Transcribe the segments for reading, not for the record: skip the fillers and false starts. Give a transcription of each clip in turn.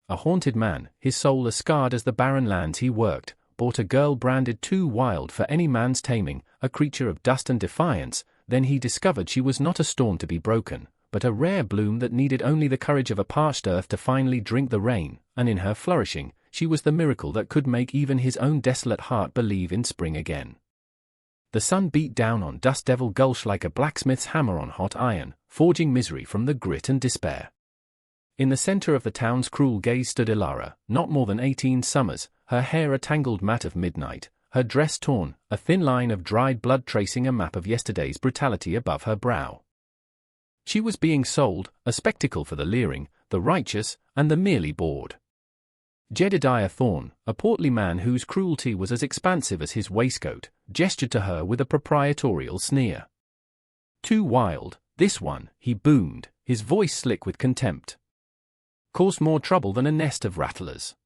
a haunted man, his soul as scarred as the barren lands he worked, bought a girl branded too wild for any man's taming, a creature of dust and defiance. Then he discovered she was not a storm to be broken, but a rare bloom that needed only the courage of a parched earth to finally drink the rain, and in her flourishing, she was the miracle that could make even his own desolate heart believe in spring again. The sun beat down on Dust Devil Gulch like a blacksmith's hammer on hot iron, forging misery from the grit and despair. In the center of the town's cruel gaze stood Ilara, not more than 18 summers, her hair a tangled mat of midnight, her dress torn, a thin line of dried blood tracing a map of yesterday's brutality above her brow. She was being sold, a spectacle for the leering, the righteous, and the merely bored. Jedediah Thorne, a portly man whose cruelty was as expansive as his waistcoat, gestured to her with a proprietorial sneer. "Too wild, this one," he boomed, his voice slick with contempt. "Caused more trouble than a nest of rattlers.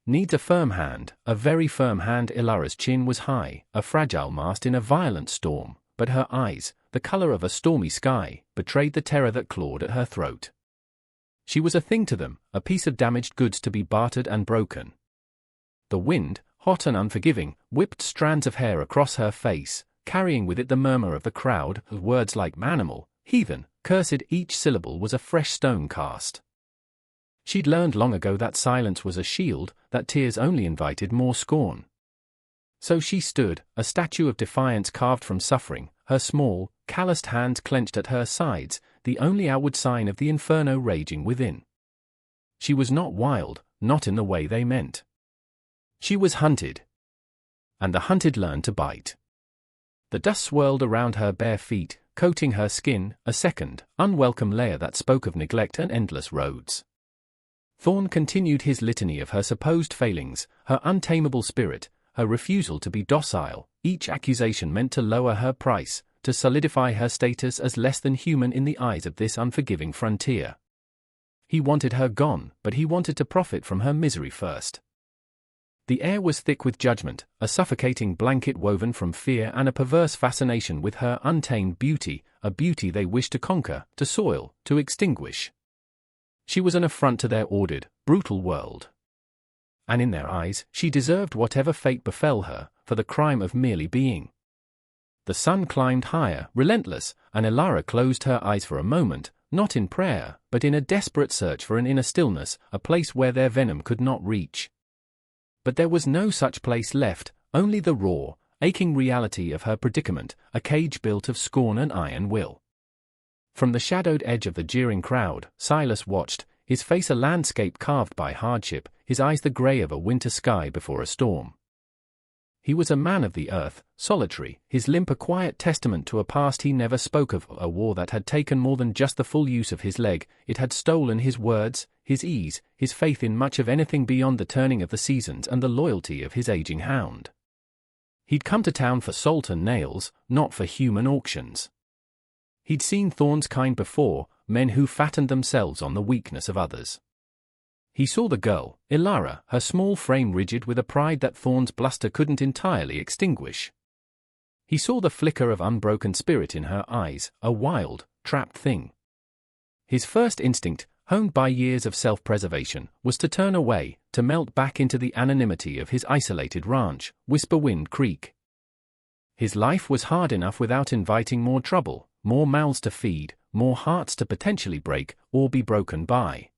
Needs a firm hand, a very firm hand." Ilara's chin was high, a fragile mast in a violent storm, but her eyes, the color of a stormy sky, betrayed the terror that clawed at her throat. She was a thing to them, a piece of damaged goods to be bartered and broken. The wind, hot and unforgiving, whipped strands of hair across her face, carrying with it the murmur of the crowd, words like manimal, heathen, cursed. Each syllable was a fresh stone cast. She'd learned long ago that silence was a shield, that tears only invited more scorn. So she stood, a statue of defiance carved from suffering, her small, calloused hands clenched at her sides, the only outward sign of the inferno raging within. She was not wild, not in the way they meant. She was hunted. And the hunted learned to bite. The dust swirled around her bare feet, coating her skin, a second, unwelcome layer that spoke of neglect and endless roads. Thorne continued his litany of her supposed failings, her untamable spirit, her refusal to be docile, each accusation meant to lower her price, to solidify her status as less than human in the eyes of this unforgiving frontier. He wanted her gone, but he wanted to profit from her misery first. The air was thick with judgment, a suffocating blanket woven from fear and a perverse fascination with her untamed beauty, a beauty they wished to conquer, to soil, to extinguish. She was an affront to their ordered, brutal world. And in their eyes, she deserved whatever fate befell her, for the crime of merely being. The sun climbed higher, relentless, and Ilara closed her eyes for a moment, not in prayer, but in a desperate search for an inner stillness, a place where their venom could not reach. But there was no such place left, only the raw, aching reality of her predicament, a cage built of scorn and iron will. From the shadowed edge of the jeering crowd, Silas watched, his face a landscape carved by hardship, his eyes the grey of a winter sky before a storm. He was a man of the earth, solitary, his limp a quiet testament to a past he never spoke of, a war that had taken more than just the full use of his leg. It had stolen his words, his ease, his faith in much of anything beyond the turning of the seasons and the loyalty of his aging hound. He'd come to town for salt and nails, not for human auctions. He'd seen Thorne's kind before, men who fattened themselves on the weakness of others. He saw the girl, Ilara, her small frame rigid with a pride that Thorne's bluster couldn't entirely extinguish. He saw the flicker of unbroken spirit in her eyes, a wild, trapped thing. His first instinct, honed by years of self-preservation, was to turn away, to melt back into the anonymity of his isolated ranch, Whisperwind Creek. His life was hard enough without inviting more trouble, more mouths to feed, more hearts to potentially break, or be broken by.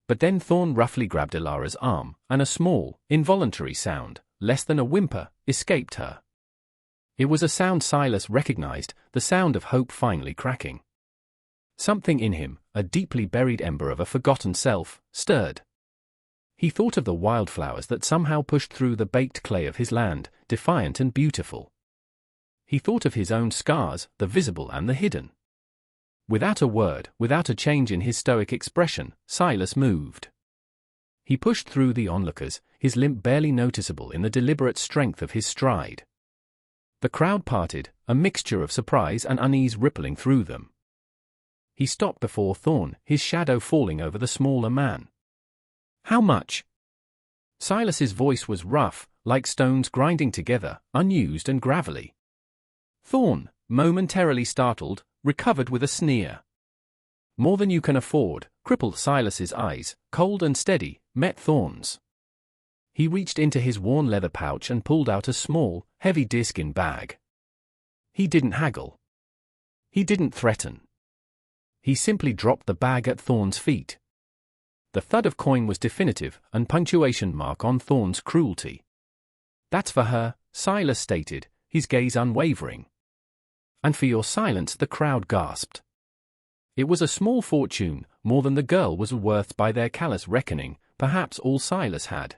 But then Thorne roughly grabbed Ilara's arm, and a small, involuntary sound, less than a whimper, escaped her. It was a sound Silas recognized, the sound of hope finally cracking. Something in him, a deeply buried ember of a forgotten self, stirred. He thought of the wildflowers that somehow pushed through the baked clay of his land, defiant and beautiful. He thought of his own scars, the visible and the hidden. Without a word, without a change in his stoic expression, Silas moved. He pushed through the onlookers, his limp barely noticeable in the deliberate strength of his stride. The crowd parted, a mixture of surprise and unease rippling through them. He stopped before Thorne, his shadow falling over the smaller man. "How much?" Silas's voice was rough, like stones grinding together, unused and gravelly. Thorne, momentarily startled, recovered with a sneer. "More than you can afford," crippled Silas's eyes, cold and steady, met Thorne's. He reached into his worn leather pouch and pulled out a small, heavy deerskin bag. He didn't haggle. He didn't threaten. He simply dropped the bag at Thorne's feet. The thud of coin was definitive, and punctuation mark on Thorne's cruelty. "That's for her," Silas stated, his gaze unwavering. "And for your silence," the crowd gasped. It was a small fortune, more than the girl was worth by their callous reckoning, perhaps all Silas had.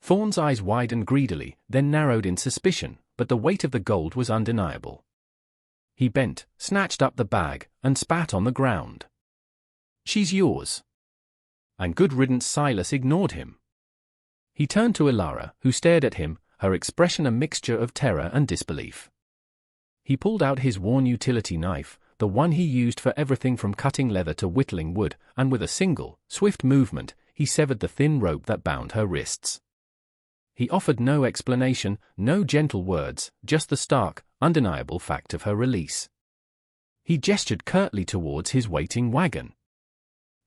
Thorne's eyes widened greedily, then narrowed in suspicion, but the weight of the gold was undeniable. He bent, snatched up the bag, and spat on the ground. "She's yours." And good riddance. Silas ignored him. He turned to Ilara, who stared at him, her expression a mixture of terror and disbelief. He pulled out his worn utility knife, the one he used for everything from cutting leather to whittling wood, and with a single, swift movement, he severed the thin rope that bound her wrists. He offered no explanation, no gentle words, just the stark, undeniable fact of her release. He gestured curtly towards his waiting wagon.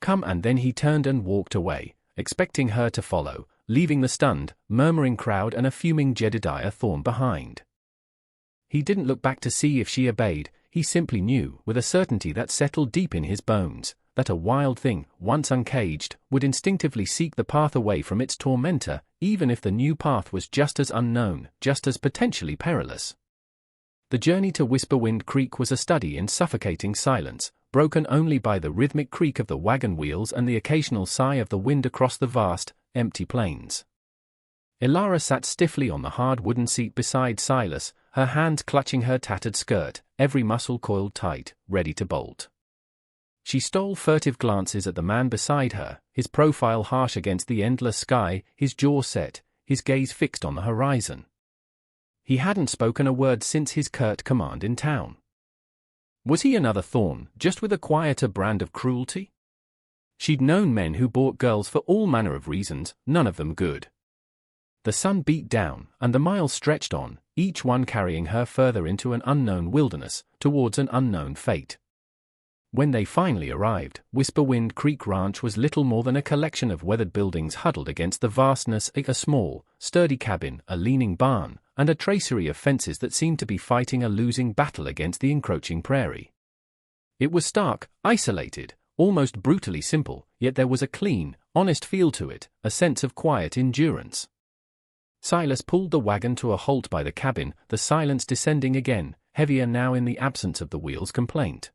"Come," and then he turned and walked away, expecting her to follow, leaving the stunned, murmuring crowd and a fuming Jedediah Thorne behind. He didn't look back to see if she obeyed. He simply knew, with a certainty that settled deep in his bones, that a wild thing, once uncaged, would instinctively seek the path away from its tormentor, even if the new path was just as unknown, just as potentially perilous. The journey to Whisperwind Creek was a study in suffocating silence, broken only by the rhythmic creak of the wagon wheels and the occasional sigh of the wind across the vast, empty plains. Ilara sat stiffly on the hard wooden seat beside Silas, her hands clutching her tattered skirt, every muscle coiled tight, ready to bolt. She stole furtive glances at the man beside her, his profile harsh against the endless sky, his jaw set, his gaze fixed on the horizon. He hadn't spoken a word since his curt command in town. Was he another Thorne, just with a quieter brand of cruelty? She'd known men who bought girls for all manner of reasons, none of them good. The sun beat down, and the miles stretched on, each one carrying her further into an unknown wilderness, towards an unknown fate. When they finally arrived, Whisperwind Creek Ranch was little more than a collection of weathered buildings huddled against the vastness, a small, sturdy cabin, a leaning barn, and a tracery of fences that seemed to be fighting a losing battle against the encroaching prairie. It was stark, isolated, almost brutally simple, yet there was a clean, honest feel to it, a sense of quiet endurance. Silas pulled the wagon to a halt by the cabin, the silence descending again, heavier now in the absence of the wheel's complaint.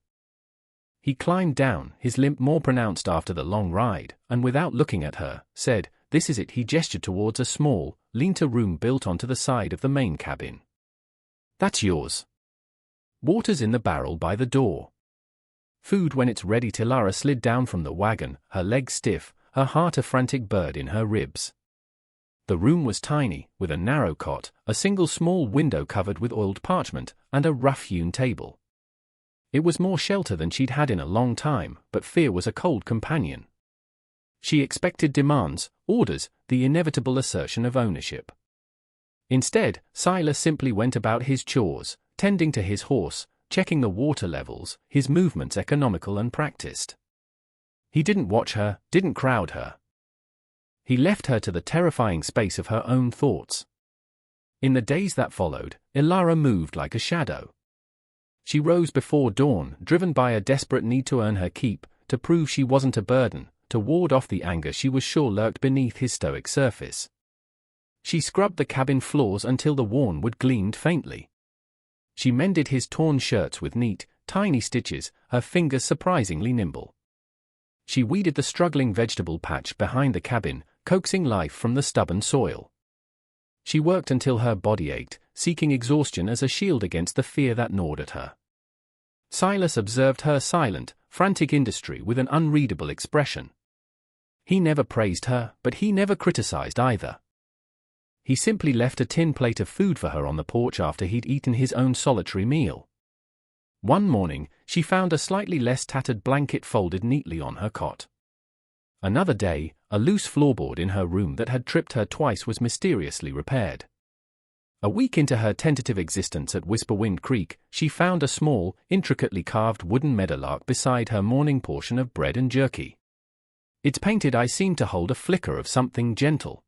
He climbed down, his limp more pronounced after the long ride, and without looking at her, said, "This is it." He gestured towards a small, lean-to room built onto the side of the main cabin. "That's yours. Water's in the barrel by the door. Food when it's ready." Ilara slid down from the wagon, her legs stiff, her heart a frantic bird in her ribs. The room was tiny, with a narrow cot, a single small window covered with oiled parchment, and a rough-hewn table. It was more shelter than she'd had in a long time, but fear was a cold companion. She expected demands, orders, the inevitable assertion of ownership. Instead, Silas simply went about his chores, tending to his horse, checking the water levels, his movements economical and practiced. He didn't watch her, didn't crowd her. He left her to the terrifying space of her own thoughts. In the days that followed, Ilara moved like a shadow. She rose before dawn, driven by a desperate need to earn her keep, to prove she wasn't a burden, to ward off the anger she was sure lurked beneath his stoic surface. She scrubbed the cabin floors until the worn wood gleamed faintly. She mended his torn shirts with neat, tiny stitches, her fingers surprisingly nimble. She weeded the struggling vegetable patch behind the cabin, coaxing life from the stubborn soil. She worked until her body ached, seeking exhaustion as a shield against the fear that gnawed at her. Silas observed her silent, frantic industry with an unreadable expression. He never praised her, but he never criticized either. He simply left a tin plate of food for her on the porch after he'd eaten his own solitary meal. One morning, she found a slightly less tattered blanket folded neatly on her cot. Another day, a loose floorboard in her room that had tripped her twice was mysteriously repaired. A week into her tentative existence at Whisperwind Creek, she found a small, intricately carved wooden meadowlark beside her morning portion of bread and jerky. Its painted eye seemed to hold a flicker of something gentle.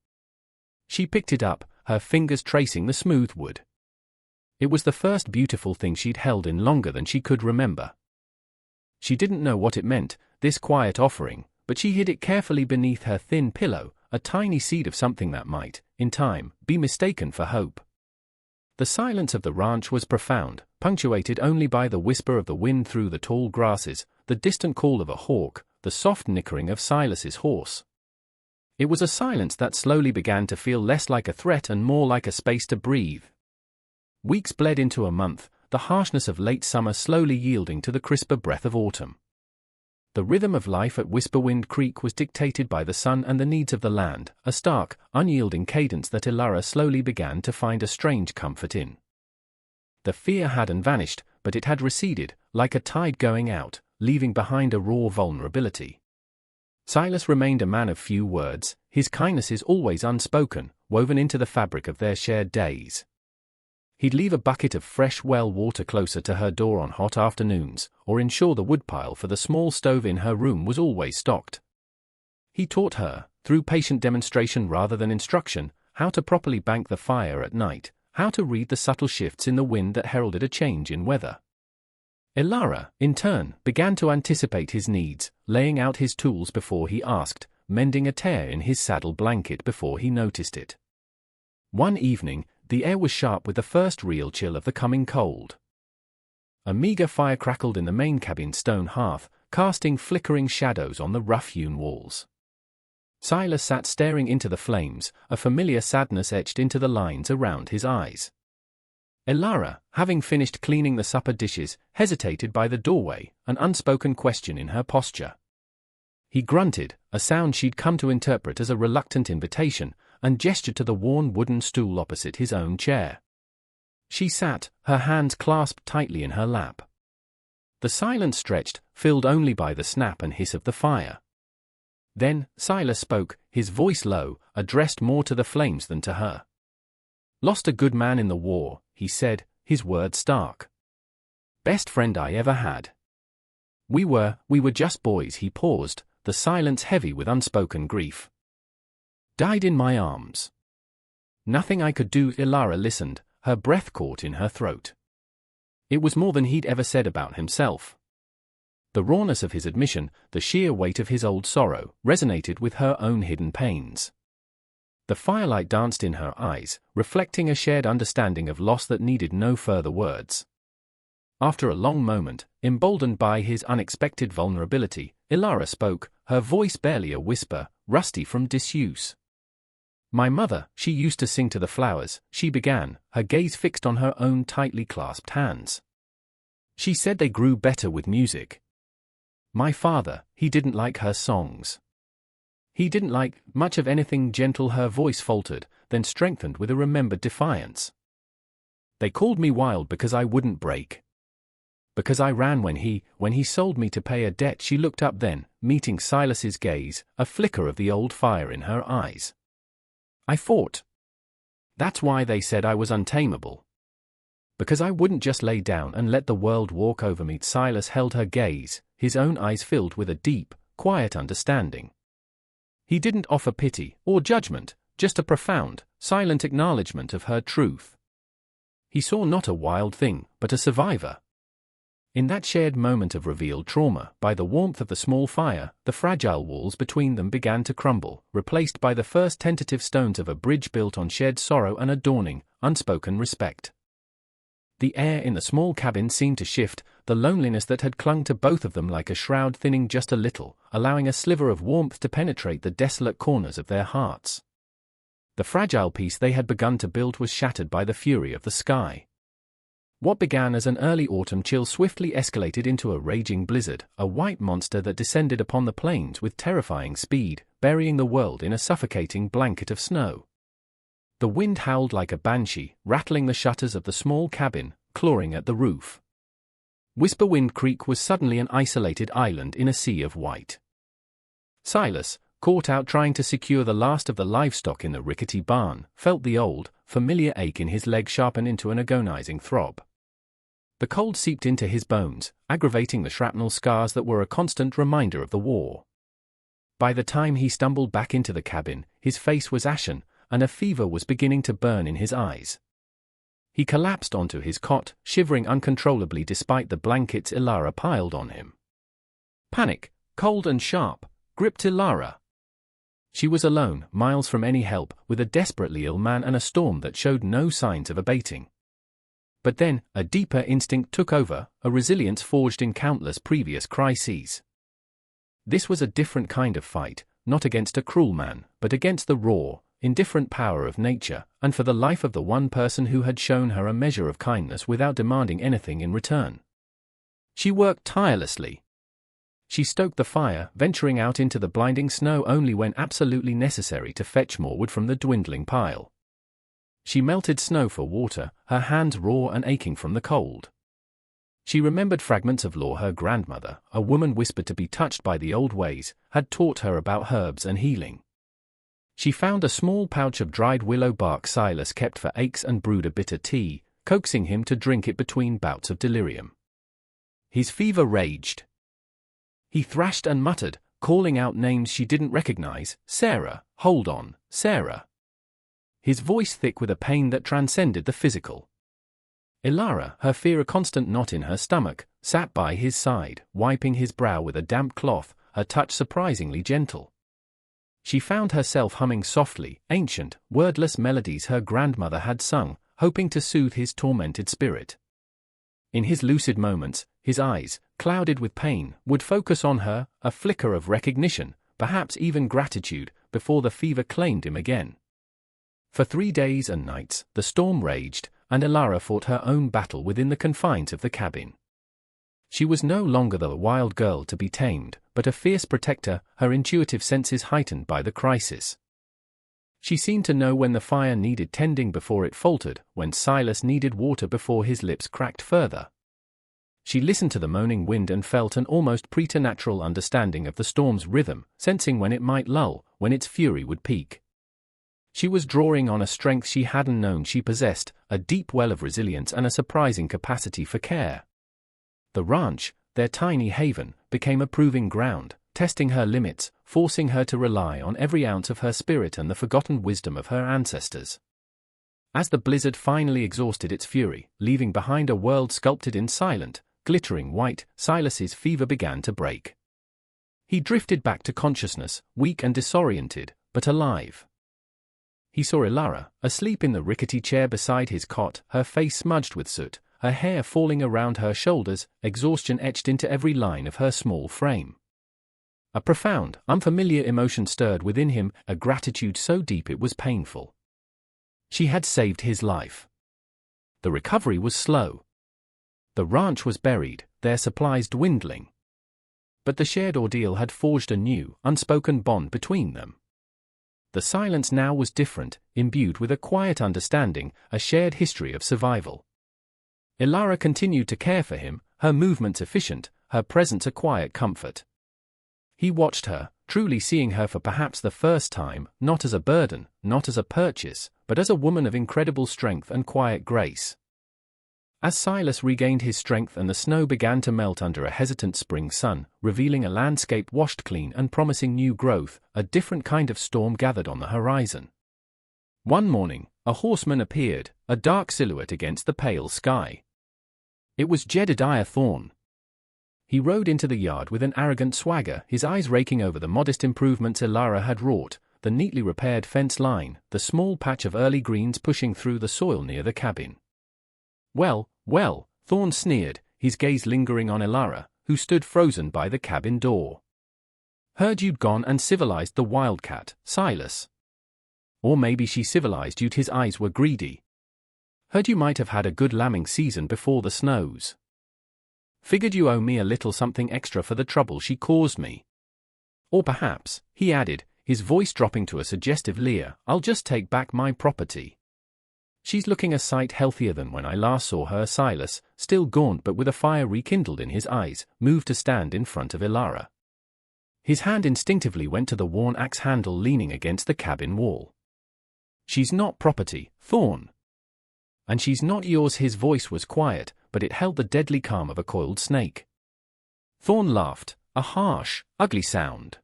She picked it up, her fingers tracing the smooth wood. It was the first beautiful thing she'd held in longer than she could remember. She didn't know what it meant, this quiet offering, but she hid it carefully beneath her thin pillow, a tiny seed of something that might, in time, be mistaken for hope. The silence of the ranch was profound, punctuated only by the whisper of the wind through the tall grasses, the distant call of a hawk, the soft nickering of Silas's horse. It was a silence that slowly began to feel less like a threat and more like a space to breathe. Weeks bled into a month, the harshness of late summer slowly yielding to the crisper breath of autumn. The rhythm of life at Whisperwind Creek was dictated by the sun and the needs of the land, a stark, unyielding cadence that Ilara slowly began to find a strange comfort in. The fear hadn't vanished, but it had receded, like a tide going out, leaving behind a raw vulnerability. Silas remained a man of few words, his kindnesses always unspoken, woven into the fabric of their shared days. He'd leave a bucket of fresh well water closer to her door on hot afternoons, or ensure the woodpile for the small stove in her room was always stocked. He taught her, through patient demonstration rather than instruction, how to properly bank the fire at night, how to read the subtle shifts in the wind that heralded a change in weather. Ilara, in turn, began to anticipate his needs, laying out his tools before he asked, mending a tear in his saddle blanket before he noticed it. One evening, the air was sharp with the first real chill of the coming cold. A meager fire crackled in the main cabin's stone hearth, casting flickering shadows on the rough-hewn walls. Silas sat staring into the flames, a familiar sadness etched into the lines around his eyes. Ilara, having finished cleaning the supper dishes, hesitated by the doorway, an unspoken question in her posture. He grunted, a sound she'd come to interpret as a reluctant invitation, and gestured to the worn wooden stool opposite his own chair. She sat, her hands clasped tightly in her lap. The silence stretched, filled only by the snap and hiss of the fire. Then, Silas spoke, his voice low, addressed more to the flames than to her. "Lost a good man in the war," he said, his words stark. "Best friend I ever had. We were just boys." He paused, the silence heavy with unspoken grief. "Died in my arms. Nothing I could do." Ilara listened, her breath caught in her throat. It was more than he'd ever said about himself. The rawness of his admission, the sheer weight of his old sorrow, resonated with her own hidden pains. The firelight danced in her eyes, reflecting a shared understanding of loss that needed no further words. After a long moment, emboldened by his unexpected vulnerability, Ilara spoke, her voice barely a whisper, rusty from disuse. "My mother, she used to sing to the flowers," she began, her gaze fixed on her own tightly clasped hands. "She said they grew better with music. My father, he didn't like her songs. He didn't like much of anything gentle." Her voice faltered, then strengthened with a remembered defiance. "They called me wild because I wouldn't break. Because I ran when he sold me to pay a debt." She looked up then, meeting Silas's gaze, a flicker of the old fire in her eyes. "I fought. That's why they said I was untamable. Because I wouldn't just lay down and let the world walk over me." Silas held her gaze, his own eyes filled with a deep, quiet understanding. He didn't offer pity or judgment, just a profound, silent acknowledgement of her truth. He saw not a wild thing, but a survivor. In that shared moment of revealed trauma, by the warmth of the small fire, the fragile walls between them began to crumble, replaced by the first tentative stones of a bridge built on shared sorrow and a dawning, unspoken respect. The air in the small cabin seemed to shift, the loneliness that had clung to both of them like a shroud thinning just a little, allowing a sliver of warmth to penetrate the desolate corners of their hearts. The fragile peace they had begun to build was shattered by the fury of the sky. What began as an early autumn chill swiftly escalated into a raging blizzard, a white monster that descended upon the plains with terrifying speed, burying the world in a suffocating blanket of snow. The wind howled like a banshee, rattling the shutters of the small cabin, clawing at the roof. Whisperwind Creek was suddenly an isolated island in a sea of white. Silas, caught out trying to secure the last of the livestock in the rickety barn, felt the old, familiar ache in his leg sharpened into an agonizing throb. The cold seeped into his bones, aggravating the shrapnel scars that were a constant reminder of the war. By the time he stumbled back into the cabin, his face was ashen, and a fever was beginning to burn in his eyes. He collapsed onto his cot, shivering uncontrollably despite the blankets Ilara piled on him. Panic, cold and sharp, gripped Ilara. She was alone, miles from any help, with a desperately ill man and a storm that showed no signs of abating. But then, a deeper instinct took over, a resilience forged in countless previous crises. This was a different kind of fight, not against a cruel man, but against the raw, indifferent power of nature, and for the life of the one person who had shown her a measure of kindness without demanding anything in return. She worked tirelessly. She stoked the fire, venturing out into the blinding snow only when absolutely necessary to fetch more wood from the dwindling pile. She melted snow for water, her hands raw and aching from the cold. She remembered fragments of lore her grandmother, a woman whispered to be touched by the old ways, had taught her about herbs and healing. She found a small pouch of dried willow bark Silas kept for aches and brewed a bitter tea, coaxing him to drink it between bouts of delirium. His fever raged. He thrashed and muttered, calling out names she didn't recognize. Sarah, hold on, Sarah. His voice thick with a pain that transcended the physical. Ilara, her fear a constant knot in her stomach, sat by his side, wiping his brow with a damp cloth, her touch surprisingly gentle. She found herself humming softly, ancient, wordless melodies her grandmother had sung, hoping to soothe his tormented spirit. In his lucid moments, his eyes, clouded with pain, would focus on her, a flicker of recognition, perhaps even gratitude, before the fever claimed him again. For 3 days and nights, the storm raged, and Ilara fought her own battle within the confines of the cabin. She was no longer the wild girl to be tamed, but a fierce protector, her intuitive senses heightened by the crisis. She seemed to know when the fire needed tending before it faltered, when Silas needed water before his lips cracked further. She listened to the moaning wind and felt an almost preternatural understanding of the storm's rhythm, sensing when it might lull, when its fury would peak. She was drawing on a strength she hadn't known she possessed, a deep well of resilience and a surprising capacity for care. The ranch, their tiny haven, became a proving ground, testing her limits, forcing her to rely on every ounce of her spirit and the forgotten wisdom of her ancestors. As the blizzard finally exhausted its fury, leaving behind a world sculpted in silent, glittering white, Silas's fever began to break. He drifted back to consciousness, weak and disoriented, but alive. He saw Ilara, asleep in the rickety chair beside his cot, her face smudged with soot, her hair falling around her shoulders, exhaustion etched into every line of her small frame. A profound, unfamiliar emotion stirred within him, a gratitude so deep it was painful. She had saved his life. The recovery was slow. The ranch was buried, their supplies dwindling. But the shared ordeal had forged a new, unspoken bond between them. The silence now was different, imbued with a quiet understanding, a shared history of survival. Ilara continued to care for him, her movements efficient, her presence a quiet comfort. He watched her, truly seeing her for perhaps the first time, not as a burden, not as a purchase, but as a woman of incredible strength and quiet grace. As Silas regained his strength and the snow began to melt under a hesitant spring sun, revealing a landscape washed clean and promising new growth, a different kind of storm gathered on the horizon. One morning, a horseman appeared, a dark silhouette against the pale sky. It was Jedediah Thorne. He rode into the yard with an arrogant swagger, his eyes raking over the modest improvements Ilara had wrought, the neatly repaired fence line, the small patch of early greens pushing through the soil near the cabin. Well, well, Thorne sneered, his gaze lingering on Ilara, who stood frozen by the cabin door. Heard you'd gone and civilized the wildcat, Silas. Or maybe she civilized you. His eyes were greedy. Heard you might have had a good lambing season before the snows. Figured you owe me a little something extra for the trouble she caused me. Or perhaps, he added, his voice dropping to a suggestive leer, I'll just take back my property. She's looking a sight healthier than when I last saw her. Silas, still gaunt but with a fire rekindled in his eyes, moved to stand in front of Ilara. His hand instinctively went to the worn axe handle leaning against the cabin wall. She's not property, Thorn. And she's not yours. His voice was quiet, but it held the deadly calm of a coiled snake. Thorn laughed, a harsh, ugly sound.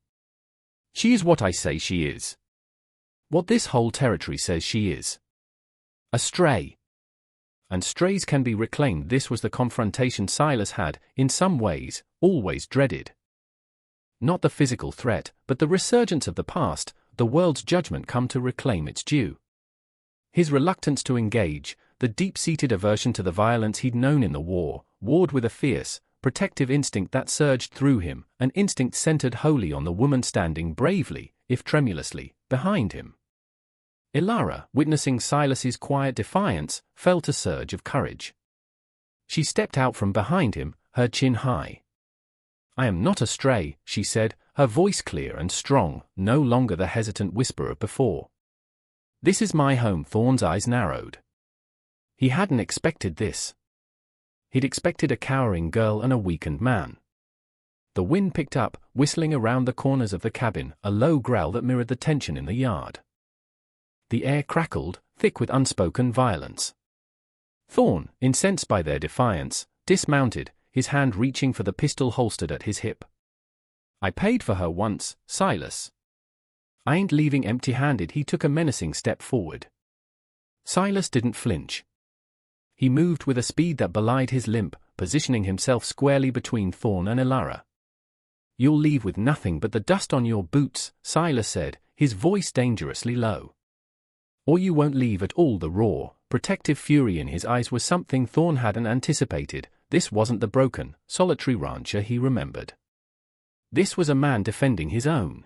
She is what I say she is. What this whole territory says she is. A stray. And strays can be reclaimed. This was the confrontation Silas had, in some ways, always dreaded. Not the physical threat, but the resurgence of the past, the world's judgment come to reclaim its due. His reluctance to engage, the deep-seated aversion to the violence he'd known in the war, warred with a fierce, protective instinct that surged through him, an instinct centered wholly on the woman standing bravely, if tremulously, behind him. Ilara, witnessing Silas's quiet defiance, felt a surge of courage. She stepped out from behind him, her chin high. I am not a stray, she said, her voice clear and strong, no longer the hesitant whisper of before. This is my home. Thorn's eyes narrowed. He hadn't expected this. He'd expected a cowering girl and a weakened man. The wind picked up, whistling around the corners of the cabin, a low growl that mirrored the tension in the yard. The air crackled, thick with unspoken violence. Thorn, incensed by their defiance, dismounted, his hand reaching for the pistol holstered at his hip. I paid for her once, Silas. I ain't leaving empty-handed. He took a menacing step forward. Silas didn't flinch. He moved with a speed that belied his limp, positioning himself squarely between Thorn and Ilara. You'll leave with nothing but the dust on your boots, Silas said, his voice dangerously low. Or you won't leave at all. The raw, protective fury in his eyes was something Thorn hadn't anticipated. This wasn't the broken, solitary rancher he remembered. This was a man defending his own.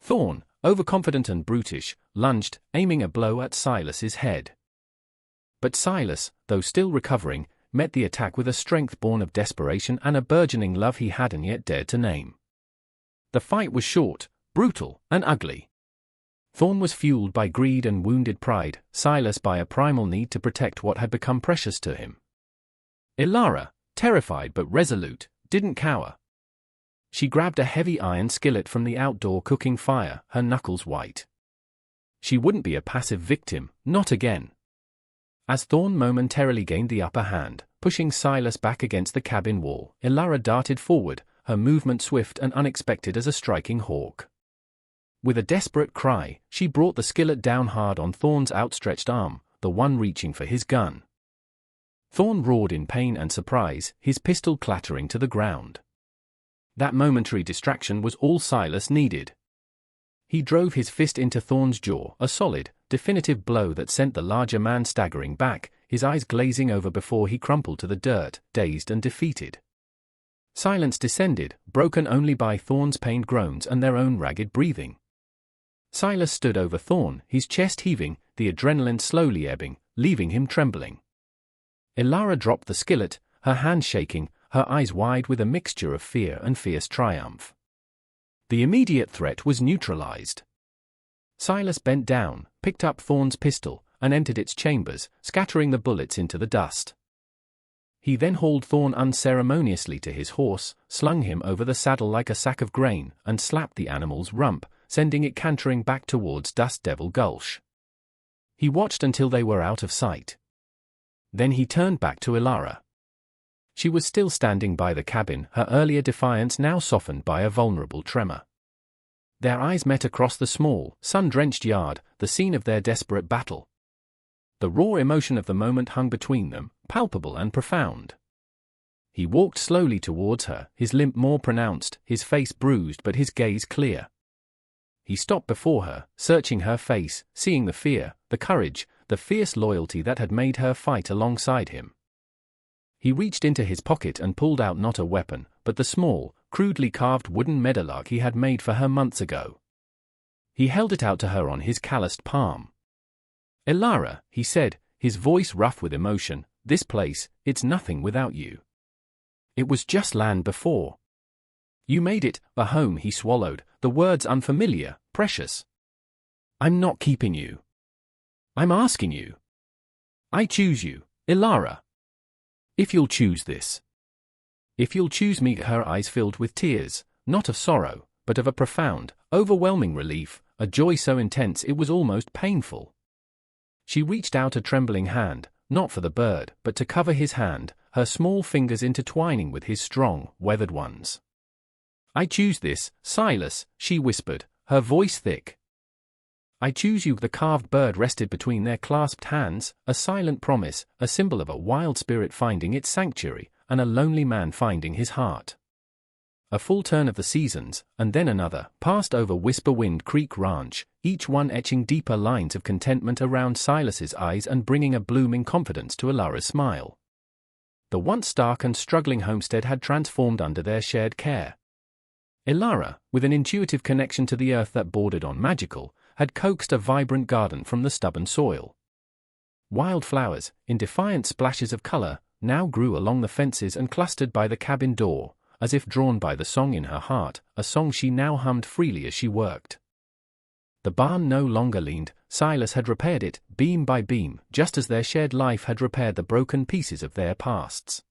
Thorn, overconfident and brutish, lunged, aiming a blow at Silas's head. But Silas, though still recovering, met the attack with a strength born of desperation and a burgeoning love he hadn't yet dared to name. The fight was short, brutal, and ugly. Thorn was fueled by greed and wounded pride, Silas by a primal need to protect what had become precious to him. Ilara, terrified but resolute, didn't cower. She grabbed a heavy iron skillet from the outdoor cooking fire, her knuckles white. She wouldn't be a passive victim, not again. As Thorn momentarily gained the upper hand, pushing Silas back against the cabin wall, Ilara darted forward, her movement swift and unexpected as a striking hawk. With a desperate cry, she brought the skillet down hard on Thorn's outstretched arm, the one reaching for his gun. Thorn roared in pain and surprise, his pistol clattering to the ground. That momentary distraction was all Silas needed. He drove his fist into Thorn's jaw, a solid, definitive blow that sent the larger man staggering back, his eyes glazing over before he crumpled to the dirt, dazed and defeated. Silence descended, broken only by Thorn's pained groans and their own ragged breathing. Silas stood over Thorn, his chest heaving, the adrenaline slowly ebbing, leaving him trembling. Ilara dropped the skillet, her hand shaking, her eyes wide with a mixture of fear and fierce triumph. The immediate threat was neutralized. Silas bent down, picked up Thorn's pistol, and entered its chambers, scattering the bullets into the dust. He then hauled Thorn unceremoniously to his horse, slung him over the saddle like a sack of grain, and slapped the animal's rump, sending it cantering back towards Dust Devil Gulch. He watched until they were out of sight. Then he turned back to Ilara. She was still standing by the cabin, her earlier defiance now softened by a vulnerable tremor. Their eyes met across the small, sun-drenched yard, the scene of their desperate battle. The raw emotion of the moment hung between them, palpable and profound. He walked slowly towards her, his limp more pronounced, his face bruised but his gaze clear. He stopped before her, searching her face, seeing the fear, the courage, the fierce loyalty that had made her fight alongside him. He reached into his pocket and pulled out not a weapon, but the small, crudely carved wooden meadowlark he had made for her months ago. He held it out to her on his calloused palm. "Ilara," he said, his voice rough with emotion, "this place, it's nothing without you. It was just land before. You made it a home." He swallowed, the words unfamiliar, precious. "I'm not keeping you. I'm asking you. I choose you, Ilara. If you'll choose this. If you'll choose me." Her eyes filled with tears, not of sorrow, but of a profound, overwhelming relief, a joy so intense it was almost painful. She reached out a trembling hand, not for the bird, but to cover his hand, her small fingers intertwining with his strong, weathered ones. "I choose this, Silas," she whispered, her voice thick. "I choose you." The carved bird rested between their clasped hands, a silent promise, a symbol of a wild spirit finding its sanctuary, and a lonely man finding his heart. A full turn of the seasons, and then another, passed over Whisperwind Creek Ranch, each one etching deeper lines of contentment around Silas's eyes and bringing a blooming confidence to Ilara's smile. The once stark and struggling homestead had transformed under their shared care. Ilara, with an intuitive connection to the earth that bordered on magical, had coaxed a vibrant garden from the stubborn soil. Wild flowers, in defiant splashes of color, now grew along the fences and clustered by the cabin door, as if drawn by the song in her heart, a song she now hummed freely as she worked. The barn no longer leaned. Silas had repaired it, beam by beam, just as their shared life had repaired the broken pieces of their pasts.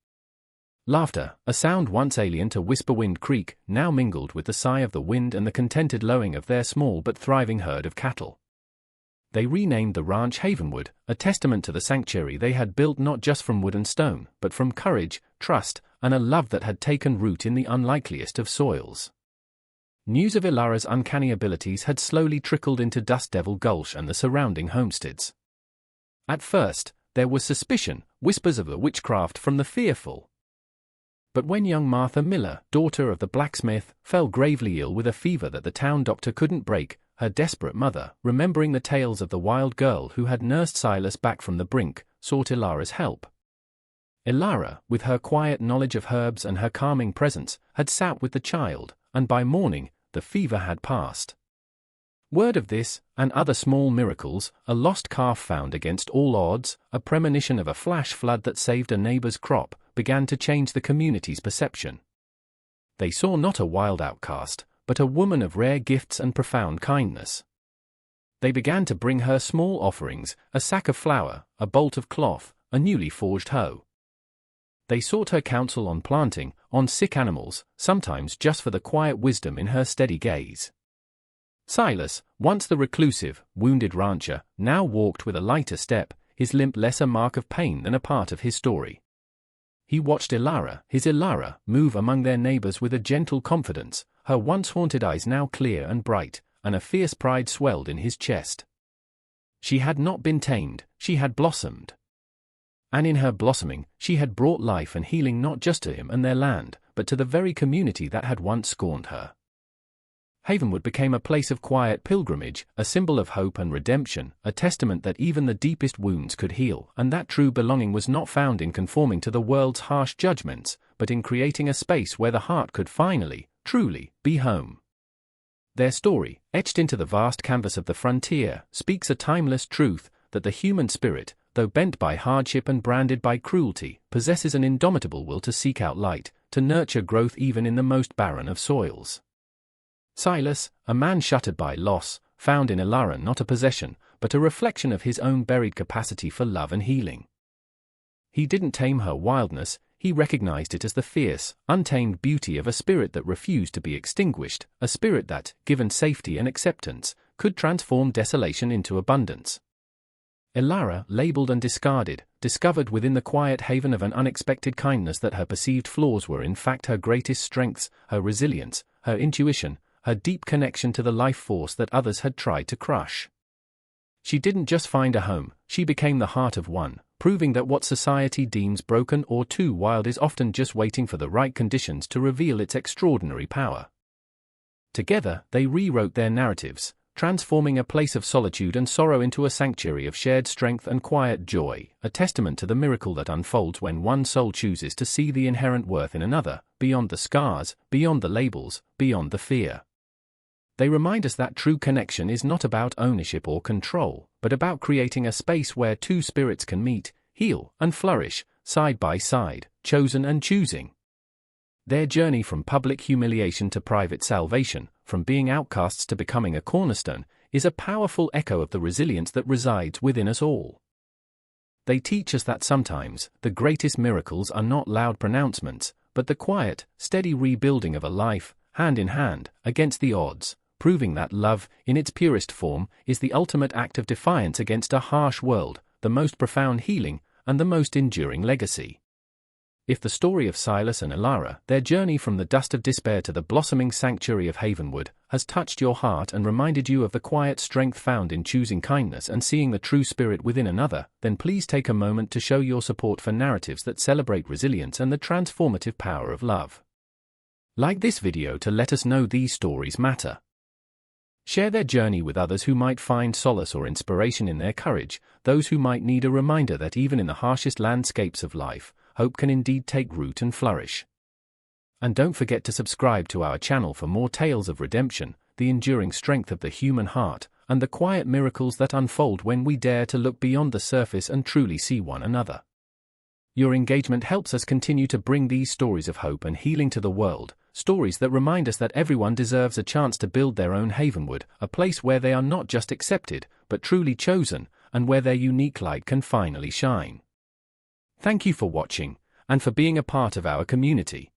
Laughter, a sound once alien to Whisperwind Creek, now mingled with the sigh of the wind and the contented lowing of their small but thriving herd of cattle. They renamed the ranch Havenwood, a testament to the sanctuary they had built not just from wood and stone, but from courage, trust, and a love that had taken root in the unlikeliest of soils. News of Ilara's uncanny abilities had slowly trickled into Dust Devil Gulch and the surrounding homesteads. At first, there was suspicion, whispers of the witchcraft from the fearful. But when young Martha Miller, daughter of the blacksmith, fell gravely ill with a fever that the town doctor couldn't break, her desperate mother, remembering the tales of the wild girl who had nursed Silas back from the brink, sought Ilara's help. Ilara, with her quiet knowledge of herbs and her calming presence, had sat with the child, and by morning, the fever had passed. Word of this, and other small miracles, a lost calf found against all odds, a premonition of a flash flood that saved a neighbor's crop, began to change the community's perception. They saw not a wild outcast, but a woman of rare gifts and profound kindness. They began to bring her small offerings, a sack of flour, a bolt of cloth, a newly forged hoe. They sought her counsel on planting, on sick animals, sometimes just for the quiet wisdom in her steady gaze. Silas, once the reclusive, wounded rancher, now walked with a lighter step, his limp less a mark of pain than a part of his story. He watched Ilara, his Ilara, move among their neighbors with a gentle confidence, her once haunted eyes now clear and bright, and a fierce pride swelled in his chest. She had not been tamed, she had blossomed. And in her blossoming, she had brought life and healing not just to him and their land, but to the very community that had once scorned her. Havenwood became a place of quiet pilgrimage, a symbol of hope and redemption, a testament that even the deepest wounds could heal, and that true belonging was not found in conforming to the world's harsh judgments, but in creating a space where the heart could finally, truly, be home. Their story, etched into the vast canvas of the frontier, speaks a timeless truth, that the human spirit, though bent by hardship and branded by cruelty, possesses an indomitable will to seek out light, to nurture growth even in the most barren of soils. Silas, a man shuttered by loss, found in Ilara not a possession, but a reflection of his own buried capacity for love and healing. He didn't tame her wildness, he recognized it as the fierce, untamed beauty of a spirit that refused to be extinguished, a spirit that, given safety and acceptance, could transform desolation into abundance. Ilara, labeled and discarded, discovered within the quiet haven of an unexpected kindness that her perceived flaws were in fact her greatest strengths, her resilience, her intuition, her deep connection to the life force that others had tried to crush. She didn't just find a home, she became the heart of one, proving that what society deems broken or too wild is often just waiting for the right conditions to reveal its extraordinary power. Together, they rewrote their narratives, transforming a place of solitude and sorrow into a sanctuary of shared strength and quiet joy, a testament to the miracle that unfolds when one soul chooses to see the inherent worth in another, beyond the scars, beyond the labels, beyond the fear. They remind us that true connection is not about ownership or control, but about creating a space where two spirits can meet, heal, and flourish, side by side, chosen and choosing. Their journey from public humiliation to private salvation, from being outcasts to becoming a cornerstone, is a powerful echo of the resilience that resides within us all. They teach us that sometimes, the greatest miracles are not loud pronouncements, but the quiet, steady rebuilding of a life, hand in hand, against the odds, proving that love, in its purest form, is the ultimate act of defiance against a harsh world, the most profound healing, and the most enduring legacy. If the story of Silas and Ilara, their journey from the dust of despair to the blossoming sanctuary of Havenwood, has touched your heart and reminded you of the quiet strength found in choosing kindness and seeing the true spirit within another, then please take a moment to show your support for narratives that celebrate resilience and the transformative power of love. Like this video to let us know these stories matter. Share their journey with others who might find solace or inspiration in their courage, those who might need a reminder that even in the harshest landscapes of life, hope can indeed take root and flourish. And don't forget to subscribe to our channel for more tales of redemption, the enduring strength of the human heart, and the quiet miracles that unfold when we dare to look beyond the surface and truly see one another. Your engagement helps us continue to bring these stories of hope and healing to the world, stories that remind us that everyone deserves a chance to build their own Havenwood, a place where they are not just accepted, but truly chosen, and where their unique light can finally shine. Thank you for watching, and for being a part of our community.